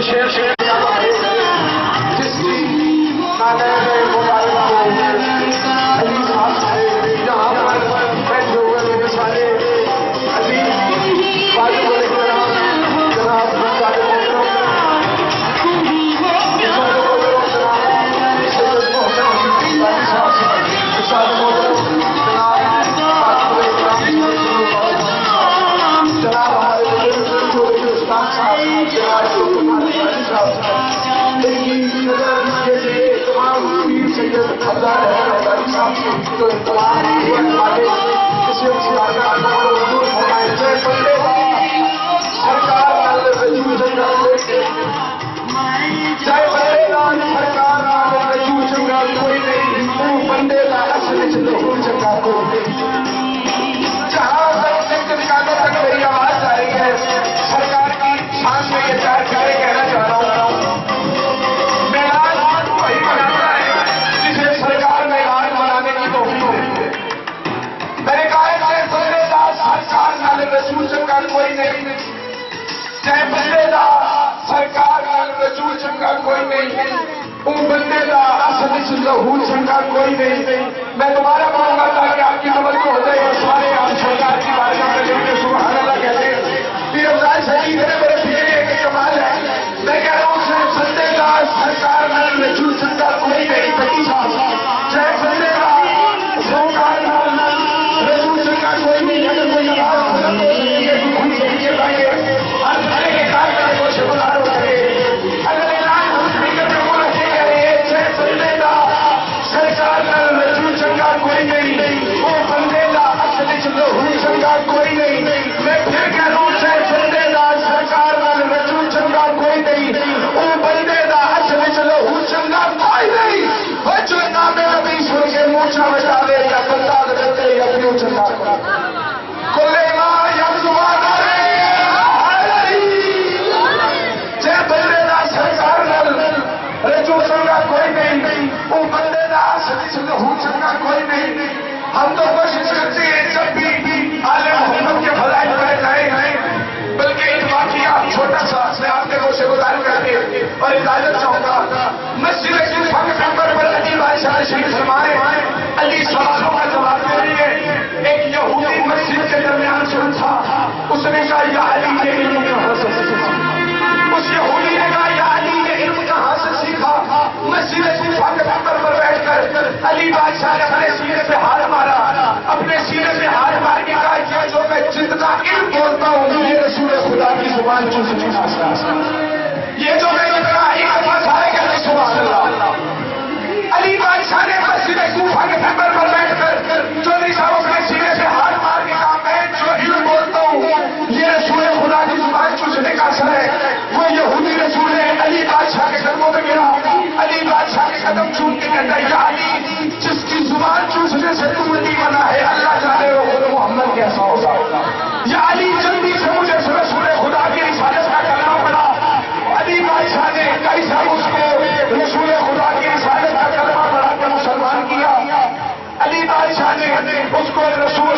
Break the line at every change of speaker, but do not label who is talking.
شیر شیر جس کی نانے میں مبارک ہو علی صاحب یہاں پر بیٹھے ہوئے میرے سارے علی واجب الکرام جناب مختار محترم سید محمد علی صاحب ارشاد محترم جناب ہمارے استاد صاحب تمام سید افضال صاحب جو تمام جہاں تک میری آواز آ رہی ہے سرکار کی شان میں یہ چار پیارے کہنا چاہ رہا ہوں میلاد وہی مناتا ہے جسے سرکار میلاد منانے کی توفیق دیتی ہے میرے کہا ہے بندے دا سرکار نال رسول چنگا کوئی نہیں چاہے بندے دا سرکار نال رسول چنگا کوئی نہیں وہ بندے دا اصل لہو چنگا کوئی نہیں میں دوبارہ کہوں گا تاکہ آپ کی توجہ ہو جائے اور سارے آپ سرکار کی بارگاہ میں جب کہ سبحان اللہ کہتے ہیں پھر افضال شہید ہے میرے پیرے ایک کمال ہے میں کہہ رہا ہوں صرف بندے دا سرکار نال رسول چنگا کوئی نہیں پتی صاحب چاہے بندے دا سرکار نال رسول چنگا کوئی نہیں اگر کوئی آواز بلند ہو سکتی ہے تو کھل سکتی ہے ہر بھلے کے کار کا کو شکلار ہو کرے اگر اعلان ہو سکتی ہے وہ رکھے گئے چاہے بندے دا سرکار نال رسول چنگا کوئی نہیں وہ بندے دا اصل لہو چنگا کوئی نہیں میں پھر کہہ رہا ہوں چاہے بندے دا سرکار نال رسول چنگا کوئی نہیں وہ بندے دا اصل لہو چنگا کوئی نہیں وہ جو نام نبی سن کے مونچھا بچا دے یا بندہ دے یا پیو چنگا کلے ماں یا زبان چاہے بندے دا سرکار نال رسول چنگا کوئی نہیں وہ بندے دا اصل لہو چنگا کوئی نہیں ہم تو کوشش کرتے ہیں جب بھی آل محمد کے فضائل پہ جائیں بلکہ ایک واقعہ چھوٹا سا میں آپ کے وہ سے گزار کر کے اور اجازت چاہوں گا مسجد کوفہ کے ممبر پر علی بادشاہ شریف فرمائے علی سوالوں کا جواب دے رہی ہے ایک یہودی مسجد کے درمیان سے اٹھا اس نے کہا یا علی یہ علم کہاں سے سیکھا اس یہودی نے کہا یا علی یہ علم کہاں سے سیکھا مسجد کوفہ کے ممبر پر بیٹھ کر علی بادشاہ نے اپنے سینے پہ ہاتھ مارا اپنے سینے پہ ہاتھ مار کے کہا کیا جو میں جتنا علم بولتا ہوں یہ رسول خدا کی زبان چوز نہیں آ سکتا یہ جو میں اتنا علم تھا سارے کہتے ہیں سبحان اللہ علی بادشاہ نے مسجد کوفہ کے ممبر پر بیٹھ کر چودھری صاحب اپنے سینے پہ ہاتھ مار کے کہا میں جو علم بولتا ہوں یہ رسول خدا کی زبان چوسنے کا اثر ہے وہ یہودی رسول ہے علی بادشاہ کے قدموں پہ گرا علی بادشاہ کے قدم چوم کے کہتا ہے یا علی جس کی زبان چوسنے سے تم نہیں بنا ہے اللہ جانے وہ خود محمد کیسا ہوگا یا علی جلدی سے مجھے رسول خدا کی رسالت کا کلمہ پڑھا علی بادشاہ نے کئی سال اس کو رسول خدا کی رسالت کا کلمہ پڑھا کے مسلمان کیا علی بادشاہ نے اس کو رسول